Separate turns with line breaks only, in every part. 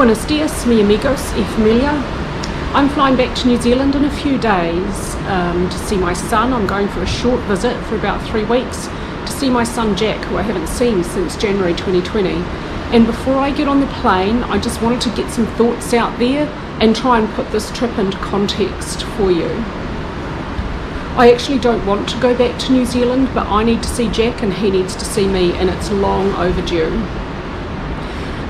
Buenos dias, mi amigos y familia. I'm flying back to New Zealand in a few days to see my son. I'm going for a short visit for about 3 weeks to see my son Jack, who I haven't seen since January 2020. And before I get on the plane, I just wanted to get some thoughts out there and try and put this trip into context for you. I actually don't want to go back to New Zealand, but I need to see Jack and he needs to see me, and it's long overdue.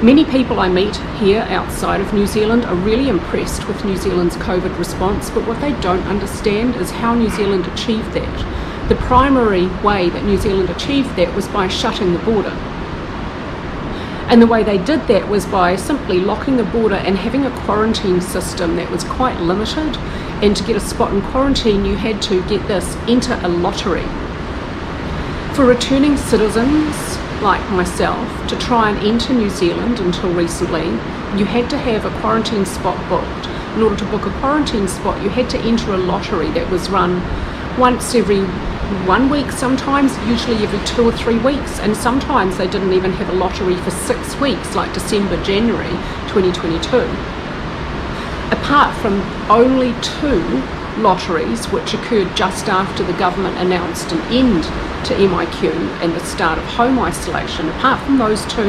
Many people I meet here outside of New Zealand are really impressed with New Zealand's COVID response, but what they don't understand is how New Zealand achieved that. The primary way that New Zealand achieved that was by shutting the border. And the way they did that was by simply locking the border and having a quarantine system that was quite limited. And to get a spot in quarantine, you had to enter a lottery. For returning citizens like myself to try and enter New Zealand until recently, you had to have a quarantine spot booked. In order to book a quarantine spot, you had to enter a lottery that was run once every 1 week, sometimes, usually every 2 or 3 weeks, and sometimes they didn't even have a lottery for 6 weeks, like December, January 2022. Apart from only 2 lotteries which occurred just after the government announced an end to MIQ and the start of home isolation, apart from those 2,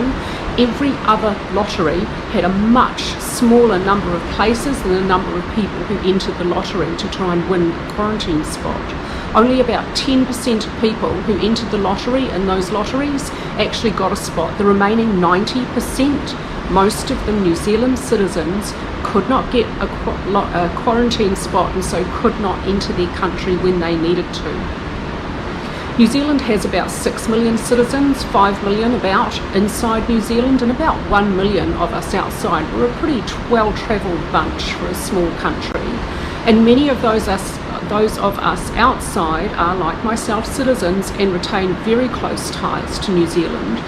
every other lottery had a much smaller number of places and the number of people who entered the lottery to try and win a quarantine spot. Only about 10% of people who entered the lottery in those lotteries actually got a spot. The remaining 90%, most of them New Zealand citizens, could not get a quarantine spot and so could not enter their country when they needed to. New Zealand has about 6 million citizens, 5 million about inside New Zealand, and about 1 million of us outside. We're a pretty well-travelled bunch for a small country. And many of those of us outside are, like myself, citizens and retain very close ties to New Zealand.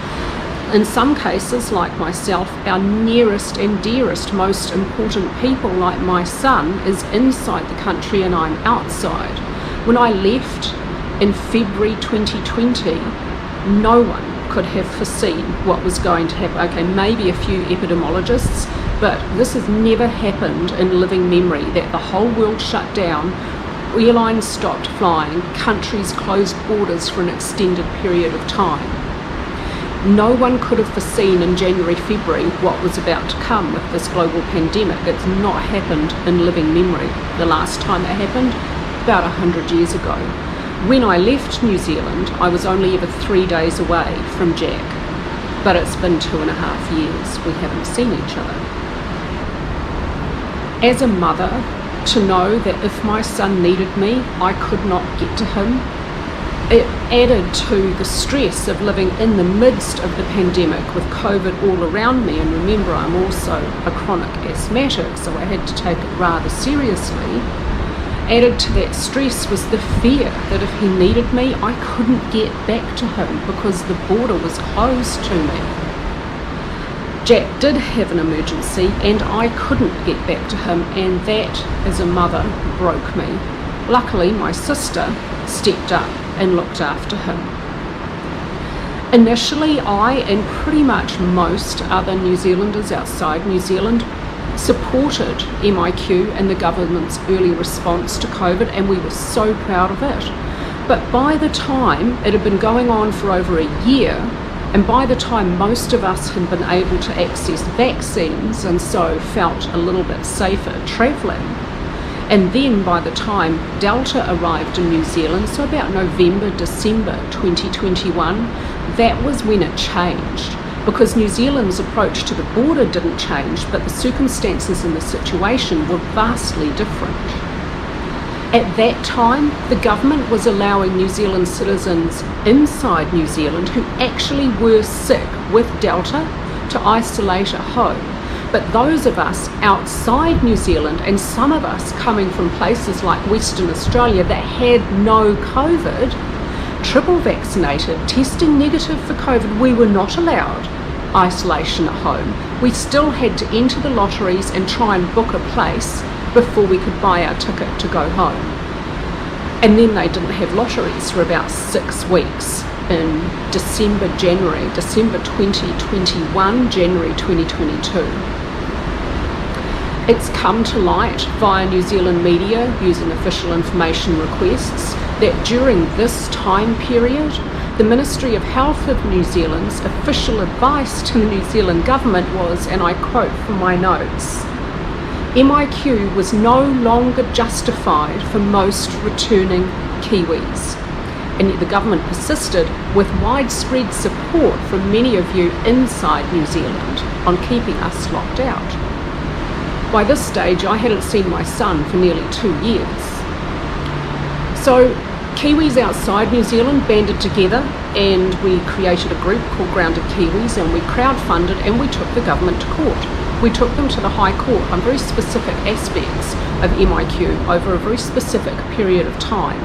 In some cases, like myself, our nearest and dearest, most important people, like my son, is inside the country and I'm outside. When I left in February 2020, no one could have foreseen what was going to happen. Okay, maybe a few epidemiologists, but this has never happened in living memory, that the whole world shut down, airlines stopped flying, countries closed borders for an extended period of time. No one could have foreseen in January, February what was about to come with this global pandemic. It's not happened in living memory. The last time it happened, about 100 years ago. When I left New Zealand, I was only ever 3 days away from Jack, but it's been 2.5 years. We haven't seen each other. As a mother, to know that if my son needed me, I could not get to him, it added to the stress of living in the midst of the pandemic with COVID all around me. And remember, I'm also a chronic asthmatic, so I had to take it rather seriously. Added to that stress was the fear that if he needed me, I couldn't get back to him because the border was closed to me. Jack did have an emergency and I couldn't get back to him, and that, as a mother, broke me. Luckily, my sister stepped up and looked after him. Initially, I and pretty much most other New Zealanders outside New Zealand supported MIQ and the government's early response to COVID, and we were so proud of it. But by the time it had been going on for over a year, and by the time most of us had been able to access vaccines and so felt a little bit safer travelling, and then by the time Delta arrived in New Zealand, so about November, December 2021, that was when it changed. Because New Zealand's approach to the border didn't change, but the circumstances and the situation were vastly different. At that time, the government was allowing New Zealand citizens inside New Zealand who actually were sick with Delta to isolate at home. But those of us outside New Zealand, and some of us coming from places like Western Australia that had no COVID, triple vaccinated, testing negative for COVID, we were not allowed isolation at home. We still had to enter the lotteries and try and book a place before we could buy our ticket to go home. And then they didn't have lotteries for about 6 weeks in December 2021, January 2022. It's come to light via New Zealand media using official information requests that during this time period, the Ministry of Health of New Zealand's official advice to the New Zealand government was, and I quote from my notes, MIQ was no longer justified for most returning Kiwis. And yet the government persisted with widespread support from many of you inside New Zealand on keeping us locked out. By this stage, I hadn't seen my son for nearly 2 years. So Kiwis outside New Zealand banded together and we created a group called Grounded Kiwis, and we crowdfunded and we took the government to court. We took them to the High Court on very specific aspects of MIQ over a very specific period of time.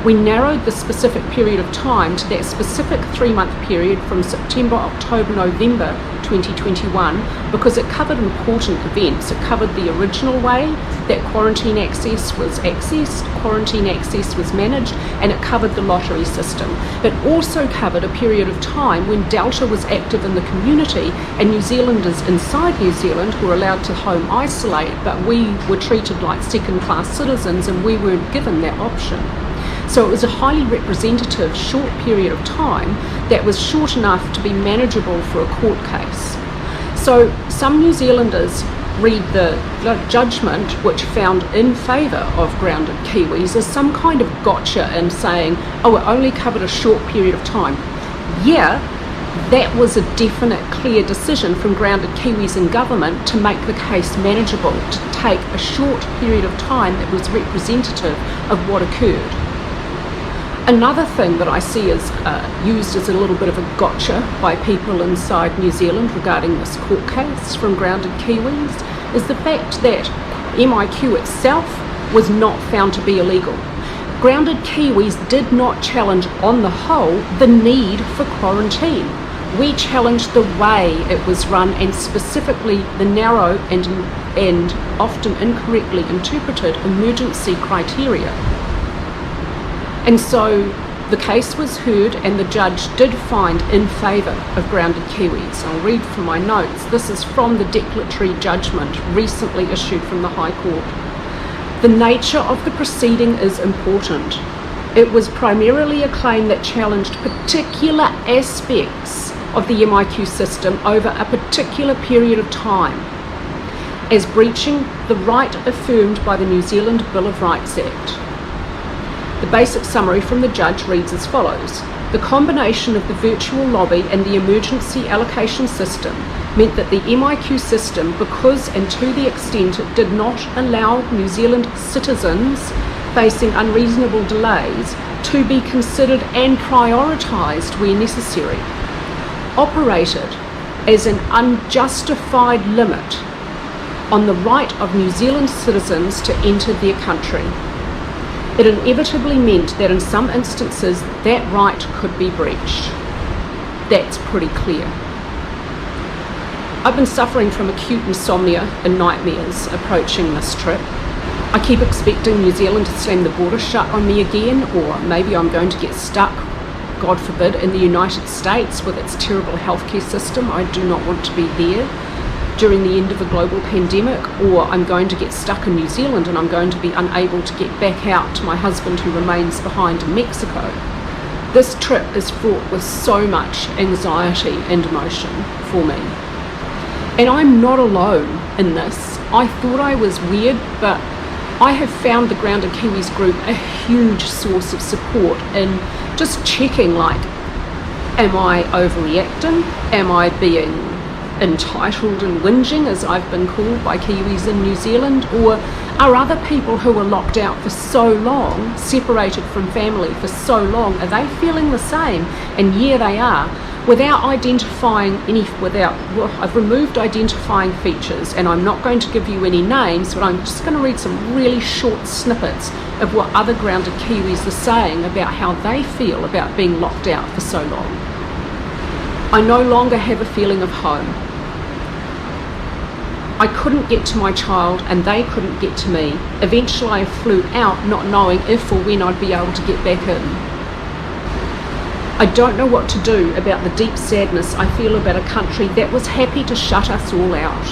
We narrowed the specific period of time to that specific 3-month period from September, October, November 2021 because it covered important events. It covered the original way that quarantine access was accessed, quarantine access was managed, and it covered the lottery system. It also covered a period of time when Delta was active in the community and New Zealanders inside New Zealand were allowed to home isolate, but we were treated like second-class citizens and we weren't given that option. So it was a highly representative short period of time that was short enough to be manageable for a court case. So some New Zealanders read the judgment which found in favour of Grounded Kiwis as some kind of gotcha in saying, oh, it only covered a short period of time. Yeah, that was a definite, clear decision from Grounded Kiwis in government to make the case manageable, to take a short period of time that was representative of what occurred. Another thing that I see is used as a little bit of a gotcha by people inside New Zealand regarding this court case from Grounded Kiwis is the fact that MIQ itself was not found to be illegal. Grounded Kiwis did not challenge on the whole the need for quarantine. We challenged the way it was run and specifically the narrow and often incorrectly interpreted emergency criteria. And so the case was heard and the judge did find in favour of Grounded Kiwis. I'll read from my notes. This is from the declaratory judgment recently issued from the High Court. The nature of the proceeding is important. It was primarily a claim that challenged particular aspects of the MIQ system over a particular period of time as breaching the right affirmed by the New Zealand Bill of Rights Act. The basic summary from the judge reads as follows. The combination of the virtual lobby and the emergency allocation system meant that the MIQ system, because and to the extent it did not allow New Zealand citizens facing unreasonable delays to be considered and prioritised where necessary, operated as an unjustified limit on the right of New Zealand citizens to enter their country. It inevitably meant that in some instances that right could be breached. That's pretty clear. I've been suffering from acute insomnia and nightmares approaching this trip. I keep expecting New Zealand to slam the border shut on me again, or maybe I'm going to get stuck, God forbid, in the United States with its terrible healthcare system. I do not want to be there during the end of a global pandemic, or I'm going to get stuck in New Zealand and I'm going to be unable to get back out to my husband who remains behind in Mexico. This trip is fraught with so much anxiety and emotion for me. And I'm not alone in this. I thought I was weird, but I have found the Grounded Kiwis group a huge source of support in just checking, like, am I overreacting? Am I being entitled and whinging, as I've been called by Kiwis in New Zealand? Or are other people who are locked out for so long, separated from family for so long, are they feeling the same? And yeah, they are. Without identifying I've removed identifying features, and I'm not going to give you any names, but I'm just going to read some really short snippets of what other Grounded Kiwis are saying about how they feel about being locked out for so long. I no longer have a feeling of home. I couldn't get to my child and they couldn't get to me. Eventually I flew out not knowing if or when I'd be able to get back in. I don't know what to do about the deep sadness I feel about a country that was happy to shut us all out.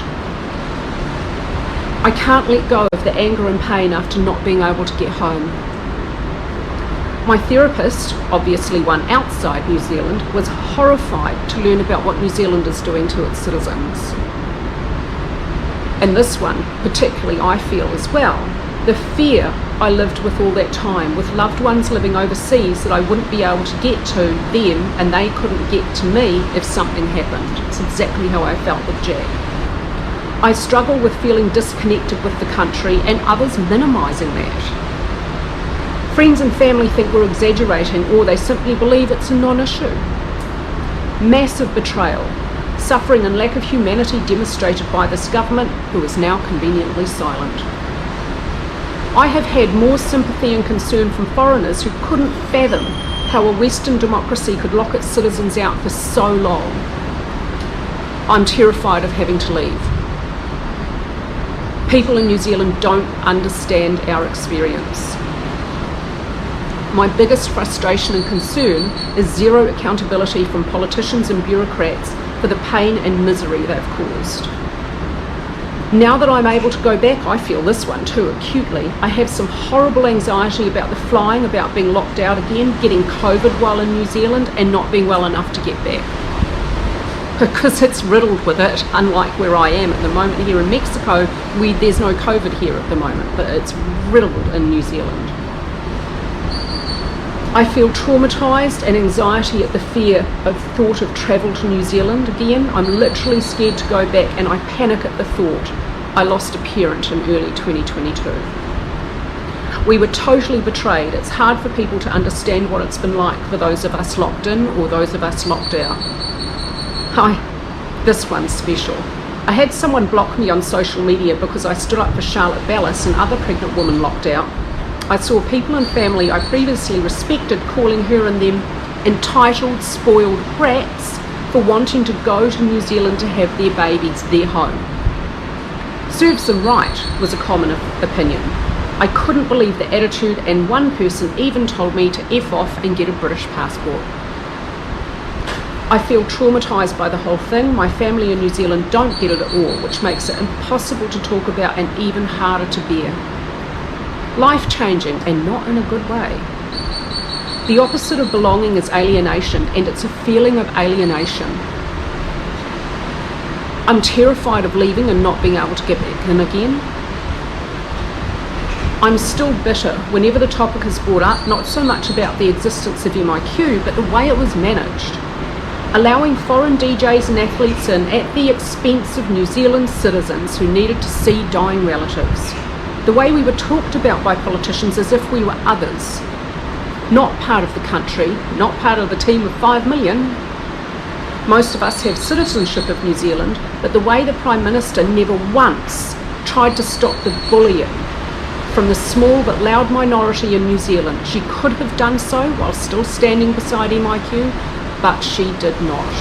I can't let go of the anger and pain after not being able to get home. My therapist, obviously one outside New Zealand, was horrified to learn about what New Zealand is doing to its citizens. And this one, particularly, I feel as well. The fear I lived with all that time, with loved ones living overseas, that I wouldn't be able to get to them and they couldn't get to me if something happened. It's exactly how I felt with Jack. I struggle with feeling disconnected with the country and others minimising that. Friends and family think we're exaggerating, or they simply believe it's a non-issue. Massive betrayal, suffering and lack of humanity demonstrated by this government, who is now conveniently silent. I have had more sympathy and concern from foreigners who couldn't fathom how a Western democracy could lock its citizens out for so long. I'm terrified of having to leave. People in New Zealand don't understand our experience. My biggest frustration and concern is zero accountability from politicians and bureaucrats for the pain and misery they've caused. Now that I'm able to go back, I feel this one too acutely. I have some horrible anxiety about the flying, about being locked out again, getting COVID while in New Zealand and not being well enough to get back. Because it's riddled with it, unlike where I am at the moment here in Mexico, there's no COVID here at the moment, but it's riddled in New Zealand. I feel traumatised and anxiety at the fear of thought of travel to New Zealand again. I'm literally scared to go back, and I panic at the thought. I lost a parent in early 2022. We were totally betrayed. It's hard for people to understand what it's been like for those of us locked in or those of us locked out. This one's special. I had someone block me on social media because I stood up for Charlotte Bellis, and other pregnant women locked out. I saw people and family I previously respected calling her and them entitled, spoiled brats for wanting to go to New Zealand to have their babies their home. Serves them right, was a common opinion. I couldn't believe the attitude, and one person even told me to F off and get a British passport. I feel traumatised by the whole thing. My family in New Zealand don't get it at all, which makes it impossible to talk about and even harder to bear. Life-changing, and not in a good way. The opposite of belonging is alienation, and it's a feeling of alienation. I'm terrified of leaving and not being able to get back in again. I'm still bitter whenever the topic is brought up, not so much about the existence of MIQ, but the way it was managed. Allowing foreign DJs and athletes in at the expense of New Zealand citizens who needed to see dying relatives. The way we were talked about by politicians as if we were others, not part of the country, not part of the team of 5 million. Most of us have citizenship of New Zealand, but the way the Prime Minister never once tried to stop the bullying from the small but loud minority in New Zealand. She could have done so while still standing beside MIQ, but she did not.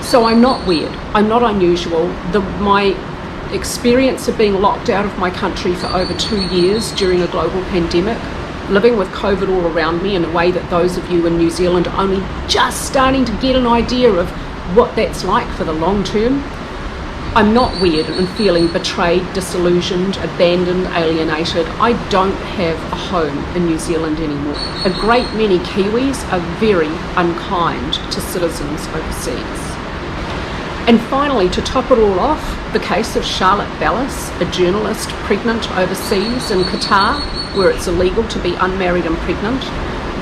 So I'm not weird, I'm not unusual. My experience of being locked out of my country for over 2 years during a global pandemic, living with COVID all around me in a way that those of you in New Zealand are only just starting to get an idea of what that's like for the long term. I'm not weird and feeling betrayed, disillusioned, abandoned, alienated. I don't have a home in New Zealand anymore. A great many Kiwis are very unkind to citizens overseas. And finally, to top it all off, the case of Charlotte Bellis, a journalist pregnant overseas in Qatar, where it's illegal to be unmarried and pregnant,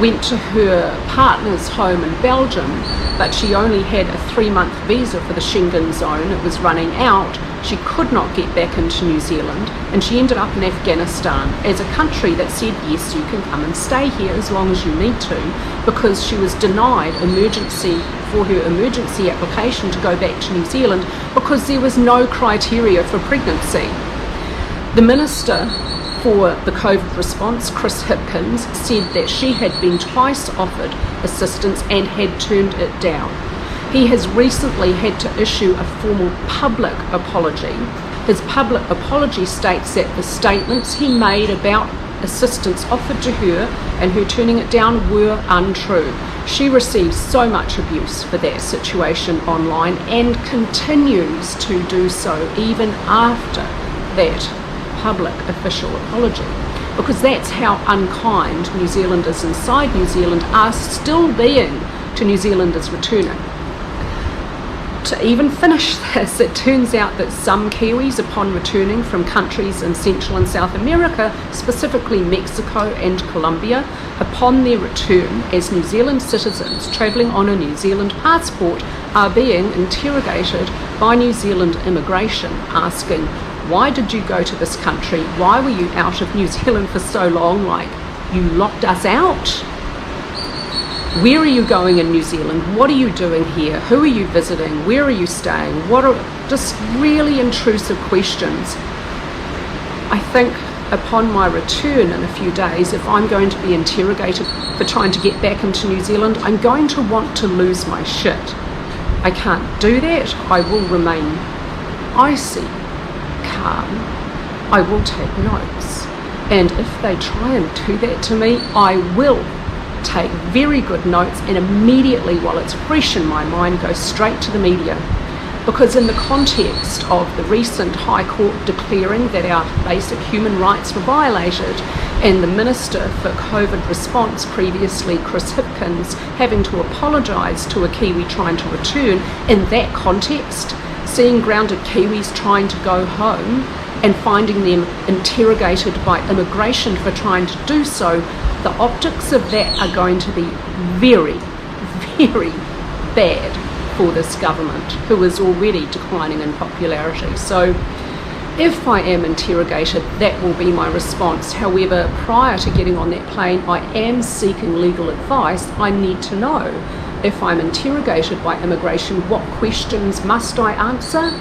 went to her partner's home in Belgium, but she only had a 3-month visa for the Schengen zone. It was running out. She could not get back into New Zealand, and she ended up in Afghanistan as a country that said, yes, you can come and stay here as long as you need to, because she was denied for her emergency application to go back to New Zealand because there was no criteria for pregnancy. The Minister for the COVID response, Chris Hipkins, said that she had been twice offered assistance and had turned it down. He has recently had to issue a formal public apology. His public apology states that the statements he made about assistance offered to her and her turning it down were untrue. She received so much abuse for that situation online and continues to do so even after that public official apology, because that's how unkind New Zealanders inside New Zealand are still being to New Zealanders returning. To even finish this, it turns out that some Kiwis, upon returning from countries in Central and South America, specifically Mexico and Colombia, upon their return as New Zealand citizens travelling on a New Zealand passport, are being interrogated by New Zealand immigration, asking, why did you go to this country? Why were you out of New Zealand for so long? Like, you locked us out? Where are you going in New Zealand? What are you doing here? Who are you visiting? Where are you staying? What are just really intrusive questions. I think upon my return in a few days, if I'm going to be interrogated for trying to get back into New Zealand, I'm going to want to lose my shit. I can't do that. I will remain icy, calm. I will take notes. And if they try and do that to me, I will take very good notes and immediately, while it's fresh in my mind, go straight to the media. Because in the context of the recent High Court declaring that our basic human rights were violated, and the Minister for COVID response previously, Chris Hipkins, having to apologise to a Kiwi trying to return, in that context, seeing grounded Kiwis trying to go home and finding them interrogated by immigration for trying to do so, the optics of that are going to be very, very bad for this government, who is already declining in popularity. So if I am interrogated, that will be my response. However, prior to getting on that plane, I am seeking legal advice. I need to know, if I'm interrogated by immigration, what questions must I answer,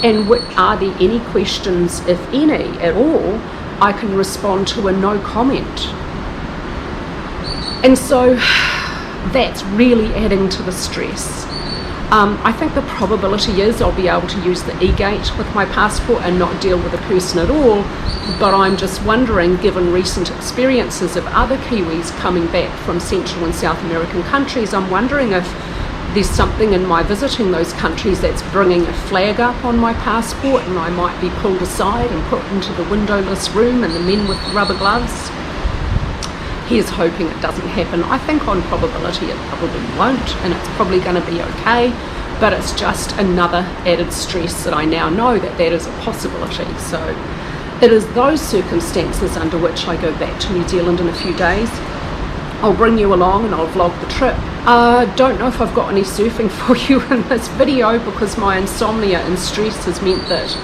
and are there any questions, if any at all, I can respond to a no comment. And so that's really adding to the stress. I think the probability is I'll be able to use the e-gate with my passport and not deal with a person at all, but I'm just wondering, given recent experiences of other Kiwis coming back from Central and South American countries, I'm wondering if there's something in my visiting those countries that's bringing a flag up on my passport, and I might be pulled aside and put into the windowless room and the men with rubber gloves. Here's hoping it doesn't happen. I think on probability it probably won't, and it's probably going to be okay, but it's just another added stress that I now know that that is a possibility. So it is those circumstances under which I go back to New Zealand in a few days. I'll bring you along and I'll vlog the trip. Don't know if I've got any surfing for you in this video, because my insomnia and stress has meant that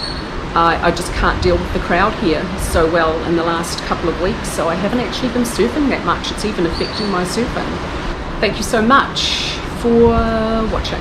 I just can't deal with the crowd here so well in the last couple of weeks, so I haven't actually been surfing that much. It's even affecting my surfing. Thank you so much for watching.